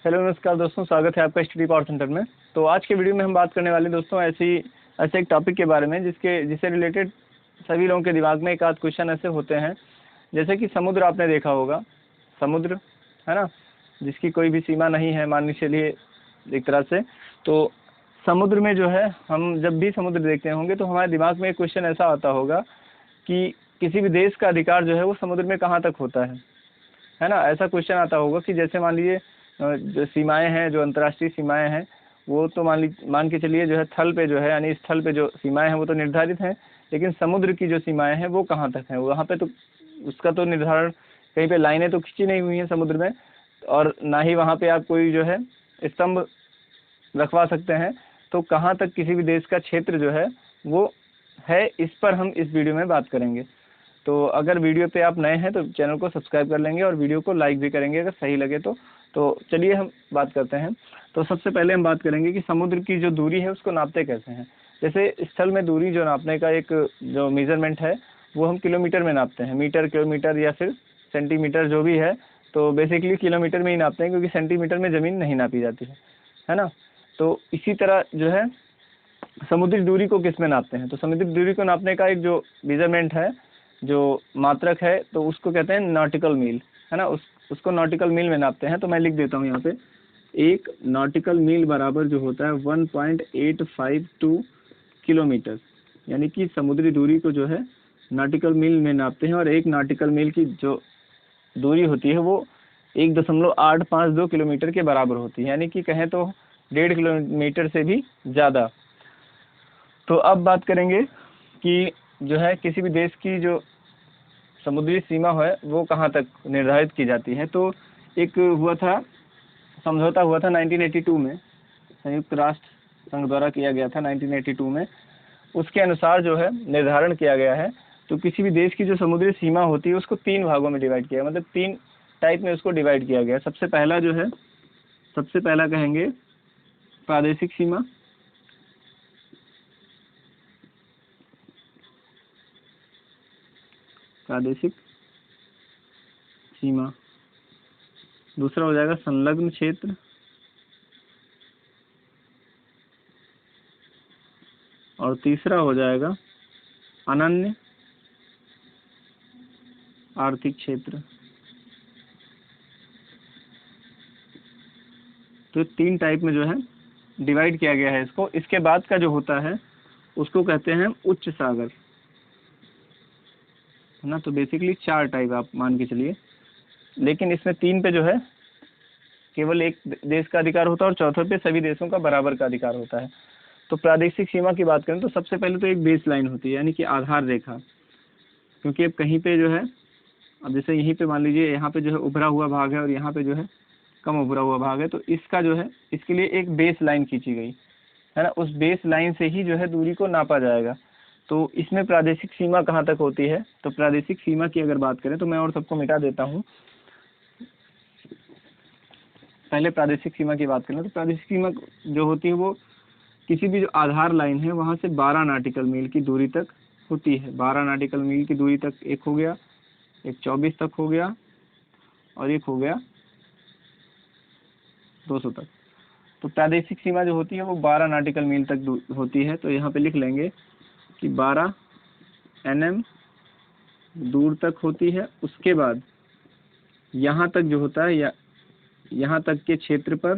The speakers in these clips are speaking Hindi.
हेलो नमस्कार दोस्तों, स्वागत है आपका स्टडी पावर सेंटर में। तो आज के वीडियो में हम बात करने वाले दोस्तों ऐसे एक टॉपिक के बारे में जिससे रिलेटेड सभी लोगों के दिमाग में एक आध क्वेश्चन ऐसे होते हैं। जैसे कि समुद्र आपने देखा होगा, समुद्र है ना, जिसकी कोई भी सीमा नहीं है मान के चलिए एक तरह से। तो समुद्र में जो है, हम जब भी समुद्र देखते होंगे तो हमारे दिमाग में एक क्वेश्चन ऐसा आता होगा कि किसी भी देश का अधिकार जो है वो समुद्र में कहाँ तक होता है ना। ऐसा क्वेश्चन आता होगा कि जैसे मान लीजिए जो सीमाएं हैं, जो अंतर्राष्ट्रीय सीमाएं हैं, वो तो मान के चलिए जो है थल पे जो है, यानी स्थल पे जो सीमाएं हैं वो तो निर्धारित हैं, लेकिन समुद्र की जो सीमाएं हैं वो कहाँ तक हैं, वहाँ पे तो उसका तो निर्धारण, कहीं पे लाइनें तो खींची नहीं हुई हैं समुद्र में, और ना ही वहाँ पे आप कोई जो है स्तंभ रखवा सकते हैं। तो कहाँ तक किसी भी देश का क्षेत्र जो है वो है, इस पर हम इस वीडियो में बात करेंगे। तो अगर वीडियो पे आप नए हैं तो चैनल को सब्सक्राइब कर लेंगे और वीडियो को लाइक भी करेंगे अगर सही लगे तो चलिए हम बात करते हैं। तो सबसे पहले हम बात करेंगे कि समुद्र की जो दूरी है उसको नापते कैसे हैं। जैसे स्थल में दूरी जो नापने का एक जो मेजरमेंट है वो हम किलोमीटर में नापते हैं, मीटर, किलोमीटर या फिर सेंटीमीटर जो भी है। तो बेसिकली किलोमीटर में ही नापते हैं क्योंकि सेंटीमीटर में ज़मीन नहीं नापी जाती है ना। तो इसी तरह जो है समुद्री दूरी को किस में नापते हैं, तो समुद्री दूरी को नापने का एक जो मेजरमेंट है, जो मात्रक है, तो उसको कहते हैं नॉटिकल मील, है ना। उसको नॉटिकल मील में नापते हैं। तो मैं लिख देता हूँ यहाँ पे, एक नॉटिकल मील बराबर जो होता है 1.852 किलोमीटर, यानी कि समुद्री दूरी को जो है नॉटिकल मील में नापते हैं। और एक नॉटिकल मील की जो दूरी होती है वो 1.852 किलोमीटर के बराबर होती है, यानी कि कहें तो 1.5 किलोमीटर से भी ज़्यादा। तो अब बात करेंगे कि जो है किसी भी देश की जो समुद्री सीमा है वो कहाँ तक निर्धारित की जाती है। तो एक समझौता हुआ था 1982 में, संयुक्त राष्ट्र संघ द्वारा किया गया था 1982 में। उसके अनुसार जो है निर्धारण किया गया है। तो किसी भी देश की जो समुद्री सीमा होती है उसको 3 भागों में डिवाइड किया, मतलब 3 टाइप में उसको डिवाइड किया गया। सबसे पहला कहेंगे प्रादेशिक सीमा, प्रादेशिक सीमा। दूसरा हो जाएगा संलग्न क्षेत्र, और तीसरा हो जाएगा अनन्य आर्थिक क्षेत्र। तो 3 टाइप में जो है डिवाइड किया गया है इसको। इसके बाद का जो होता है उसको कहते हैं उच्च सागर, है ना। तो बेसिकली 4 टाइप आप मान के चलिए, लेकिन इसमें 3 पे जो है केवल एक देश का अधिकार होता है और चौथे पे सभी देशों का बराबर का अधिकार होता है। तो प्रादेशिक सीमा की बात करें तो सबसे पहले तो एक बेस लाइन होती है, यानी कि आधार रेखा। क्योंकि अब कहीं पे जो है, अब जैसे यहीं पे मान लीजिए यहाँ पे जो है उभरा हुआ भाग है और यहाँ पे जो है कम उभरा हुआ भाग है, तो इसका जो है इसके लिए एक बेस लाइन खींची गई है ना। उस बेस लाइन से ही जो है दूरी को नापा जाएगा। तो इसमें प्रादेशिक सीमा कहाँ तक होती है, तो प्रादेशिक सीमा की अगर बात करें तो मैं और सबको मिटा देता हूँ। पहले प्रादेशिक सीमा की बात करें तो प्रादेशिक सीमा जो होती है वो किसी भी जो आधार लाइन है वहाँ से 12 नॉटिकल मील की दूरी तक होती है। 12 नॉटिकल मील की दूरी तक एक हो गया, एक 24 तक हो गया, और एक हो गया 200 तक। तो प्रादेशिक सीमा जो होती है वो 12 नॉटिकल मील तक होती है। तो यहाँ पे लिख लेंगे कि 12 NM दूर तक होती है। उसके बाद यहाँ तक जो होता है, या यहाँ तक के क्षेत्र पर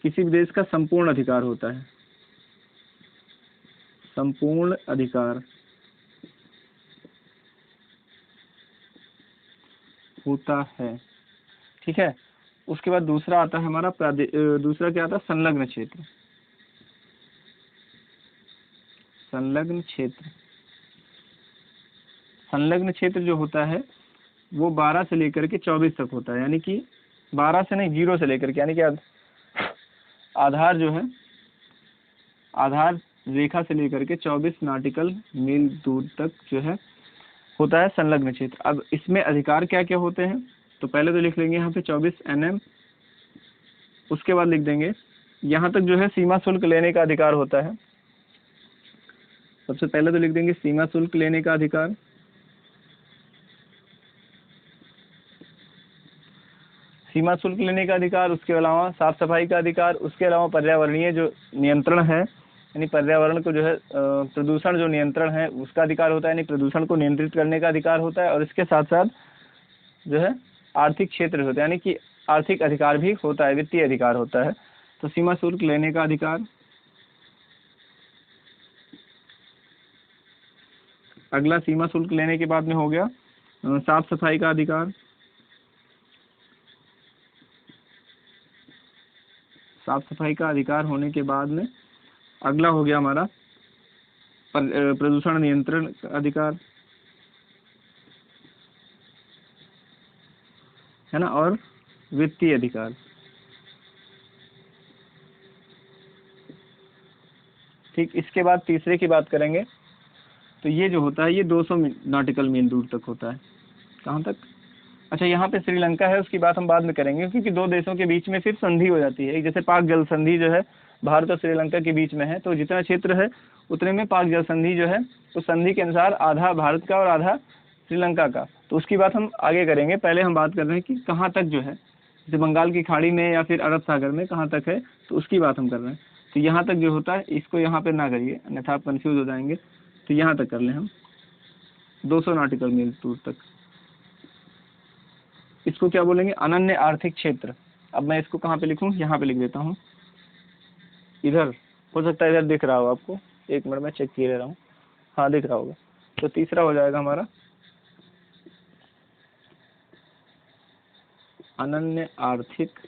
किसी भी देश का संपूर्ण अधिकार होता है, संपूर्ण अधिकार होता है, ठीक है। उसके बाद दूसरा आता है हमारा दूसरा क्या आता है, संलग्न क्षेत्र। संलग्न क्षेत्र, संलग्न क्षेत्र जो होता है वो 12 से लेकर के 24 तक होता है, यानी कि 12 से नहीं, 0 से लेकर के, यानी कि आधार जो है, आधार रेखा से लेकर के 24 नॉटिकल मील दूर तक जो है होता है संलग्न क्षेत्र। अब इसमें अधिकार क्या क्या होते हैं, तो पहले तो लिख लेंगे यहाँ पे 24 NM। उसके बाद लिख देंगे यहाँ तक जो है सीमा शुल्क लेने का अधिकार होता है। सबसे पहले तो लिख देंगे सीमा शुल्क लेने का अधिकार। सीमा शुल्क लेने का अधिकार, उसके अलावा साफ सफाई का अधिकार, उसके अलावा पर्यावरणीय जो नियंत्रण है, यानी पर्यावरण को जो है प्रदूषण जो नियंत्रण है उसका अधिकार होता है, यानी प्रदूषण को नियंत्रित करने का अधिकार होता है। और इसके साथ साथ जो है आर्थिक क्षेत्र होता है, यानी कि आर्थिक अधिकार भी होता है, वित्तीय अधिकार होता है। तो सीमा शुल्क लेने का अधिकार, अगला सीमा शुल्क लेने के बाद में हो गया साफ सफाई का अधिकार। साफ सफाई का अधिकार होने के बाद में अगला हो गया हमारा प्रदूषण नियंत्रण का अधिकार, है ना, और वित्तीय अधिकार। ठीक, इसके बाद तीसरे की बात करेंगे तो ये जो होता है ये 200 नॉटिकल मील दूर तक होता है। कहाँ तक? अच्छा, यहाँ पे श्रीलंका है, उसकी बात हम बाद में करेंगे, क्योंकि दो देशों के बीच में फिर संधि हो जाती है। जैसे पाक जल संधि जो है भारत और श्रीलंका के बीच में है, तो जितना क्षेत्र है उतने में पाक जल संधि जो है, तो संधि के अनुसार आधा भारत का और आधा श्रीलंका का, तो उसकी बात हम आगे करेंगे। पहले हम बात कर रहे हैं कि कहाँ तक जो है, जैसे बंगाल की खाड़ी में या फिर अरब सागर में कहाँ तक है, तो उसकी बात हम कर रहे हैं। तो यहाँ तक जो होता है इसको यहाँ पे ना करिए, अन्यथा आप कन्फ्यूज हो जाएंगे। तो यहाँ तक कर लें हम 200 नॉटिकल मील दूर तक। इसको क्या बोलेंगे? अनन्य आर्थिक क्षेत्र। अब मैं इसको कहाँ पे लिखूँ? यहाँ पे लिख देता हूँ। इधर हो सकता है, इधर दिख रहा हो आपको, एक मिनट में चेक किए रहा हूँ। हाँ, दिख रहा होगा। तो तीसरा हो जाएगा हमारा अनन्य आर्थिक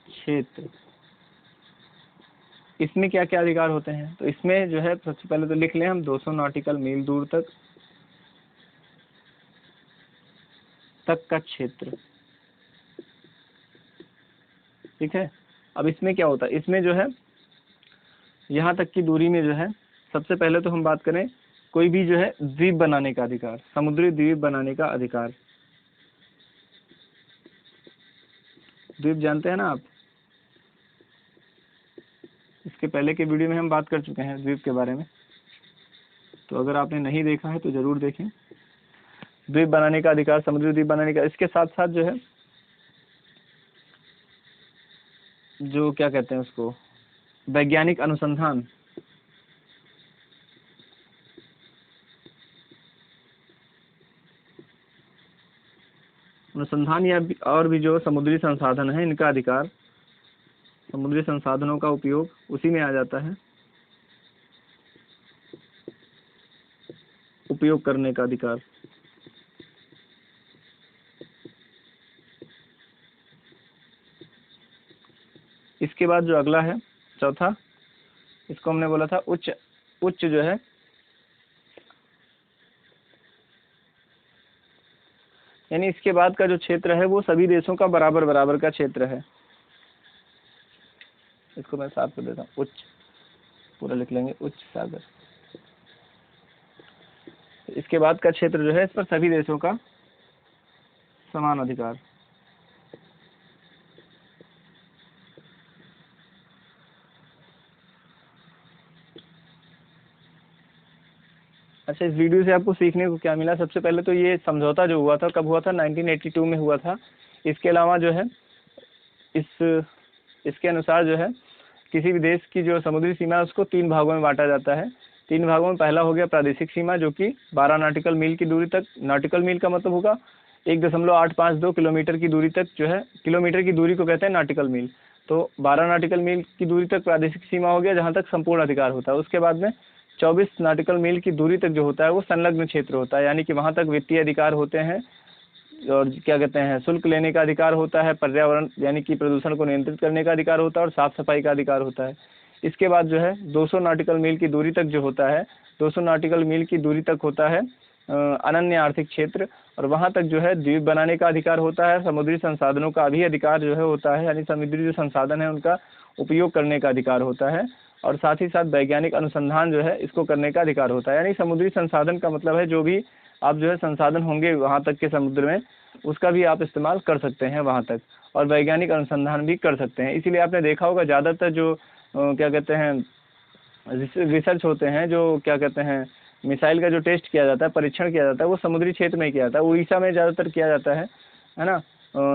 क्षेत्र। इसमें क्या क्या अधिकार होते हैं? तो इसमें जो है सबसे पहले तो लिख लें हम 200 नॉटिकल मील दूर तक का क्षेत्र। ठीक है। अब इसमें क्या होता है? इसमें जो है यहाँ तक की दूरी में जो है सबसे पहले तो हम बात करें कोई भी जो है द्वीप बनाने का अधिकार, समुद्री द्वीप बनाने का अधिकार। द्वीप जानते हैं ना आप? इसके पहले के वीडियो में हम बात कर चुके हैं द्वीप के बारे में, तो अगर आपने नहीं देखा है तो जरूर देखें। द्वीप बनाने का अधिकार, समुद्री द्वीप बनाने का। इसके साथ साथ जो है जो क्या कहते हैं उसको, वैज्ञानिक अनुसंधान। अनुसंधान या और भी जो समुद्री संसाधन है इनका अधिकार, समुद्री संसाधनों का उपयोग उसी में आ जाता है। उपयोग करने का अधिकार। इसके बाद जो अगला है चौथा, इसको हमने बोला था उच्च जो है यानी इसके बाद का जो क्षेत्र है वो सभी देशों का बराबर बराबर का क्षेत्र है। इसको मैं साफ कर देता हूँ, उच्च पूरा लिख लेंगे, उच्च सागर। इसके बाद का क्षेत्र जो है इस पर सभी देशों का समान अधिकार। अच्छा, इस वीडियो से आपको सीखने को क्या मिला? सबसे पहले तो ये समझौता जो हुआ था, कब हुआ था? 1982 में हुआ था। इसके अलावा जो है इसके अनुसार जो है किसी भी देश की जो समुद्री सीमा है उसको 3 भागों में बांटा जाता है। 3 भागों में पहला हो गया प्रादेशिक सीमा, जो कि 12 नॉटिकल मील की दूरी तक, नॉटिकल मील का मतलब होगा 1.852 किलोमीटर की दूरी तक जो है, किलोमीटर की दूरी को कहते हैं नॉटिकल मील। तो 12 नॉटिकल मील की दूरी तक प्रादेशिक सीमा हो गया, जहाँ तक संपूर्ण अधिकार होता है। उसके बाद में 24 नॉटिकल मील की दूरी तक जो होता है वो संलग्न क्षेत्र होता है, यानी कि वहाँ तक वित्तीय अधिकार होते हैं और क्या कहते हैं शुल्क लेने का अधिकार होता है, पर्यावरण यानी कि प्रदूषण को नियंत्रित करने का अधिकार होता है और साफ सफाई का अधिकार होता है। इसके बाद जो है 200 नॉटिकल मील की दूरी तक जो होता है, 200 नॉटिकल मील की दूरी तक होता है अनन्य आर्थिक क्षेत्र, और वहाँ तक जो है द्वीप बनाने का अधिकार होता है। समुद्री संसाधनों का भी अधिकार जो है होता है, यानी समुद्री जो संसाधन है उनका उपयोग करने का अधिकार होता है, और साथ ही साथ वैज्ञानिक अनुसंधान जो है इसको करने का अधिकार होता है। यानी समुद्री संसाधन का मतलब है जो भी आप जो है संसाधन होंगे वहाँ तक के समुद्र में, उसका भी आप इस्तेमाल कर सकते हैं वहाँ तक, और वैज्ञानिक अनुसंधान भी कर सकते हैं। इसीलिए आपने देखा होगा ज़्यादातर जो क्या कहते हैं रिसर्च होते हैं, जो क्या कहते हैं मिसाइल का जो टेस्ट किया जाता है, परीक्षण किया जाता है, वो समुद्री क्षेत्र में किया जाता है। उड़ीसा में ज़्यादातर किया जाता है ना।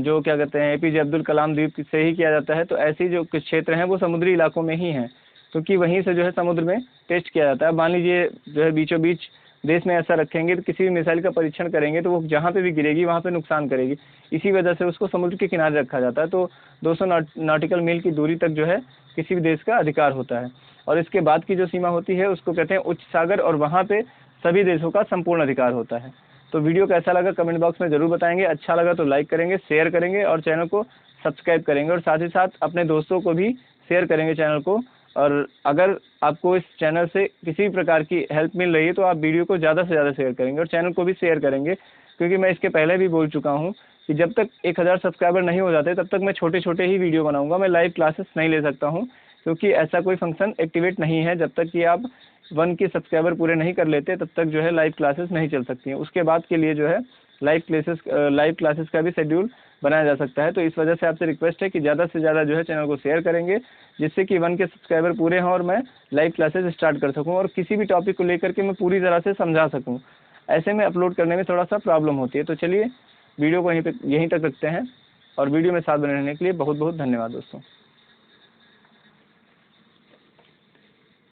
जो क्या कहते हैं APJ अब्दुल कलाम द्वीप से ही किया जाता है। तो ऐसी जो कुछ क्षेत्र हैं वो समुद्री इलाकों में ही हैं, क्योंकि वहीं से जो है समुद्र में टेस्ट किया जाता है। मान लीजिए जो है बीचों बीच देश में ऐसा रखेंगे तो किसी भी मिसाइल का परीक्षण करेंगे तो वो जहाँ पे भी गिरेगी वहाँ पे नुकसान करेगी, इसी वजह से उसको समुद्र के किनारे रखा जाता है। तो 200 नॉटिकल मील की दूरी तक जो है किसी भी देश का अधिकार होता है, और इसके बाद की जो सीमा होती है उसको कहते हैं उच्च सागर, और वहाँ पे सभी देशों का संपूर्ण अधिकार होता है। तो वीडियो कैसा लगा कमेंट बॉक्स में ज़रूर बताएंगे। अच्छा लगा तो लाइक करेंगे, शेयर करेंगे और चैनल को सब्सक्राइब करेंगे, और साथ ही साथ अपने दोस्तों को भी शेयर करेंगे चैनल को। और अगर आपको इस चैनल से किसी भी प्रकार की हेल्प मिल रही है तो आप वीडियो को ज़्यादा से ज़्यादा शेयर करेंगे और चैनल को भी शेयर करेंगे, क्योंकि मैं इसके पहले भी बोल चुका हूँ कि जब तक 1000 सब्सक्राइबर नहीं हो जाते तब तक मैं छोटे छोटे ही वीडियो बनाऊंगा। मैं लाइव क्लासेस नहीं ले सकता हूँ, क्योंकि ऐसा कोई फंक्शन एक्टिवेट नहीं है। जब तक कि आप 1 के सब्सक्राइबर पूरे नहीं कर लेते तब तक जो है लाइव क्लासेस नहीं चल सकती हैं। उसके बाद के लिए जो है लाइव क्लासेस का भी शेड्यूल बनाया जा सकता है। तो इस वजह से आपसे रिक्वेस्ट है कि ज़्यादा से ज़्यादा जो है चैनल को शेयर करेंगे, जिससे कि 1 के सब्सक्राइबर पूरे हों और मैं लाइव क्लासेस स्टार्ट कर सकूं और किसी भी टॉपिक को लेकर के मैं पूरी तरह से समझा सकूं। ऐसे में अपलोड करने में थोड़ा सा प्रॉब्लम होती है। तो चलिए वीडियो को यहीं तक रखते हैं, और वीडियो में साथ बने रहने के लिए बहुत बहुत धन्यवाद दोस्तों।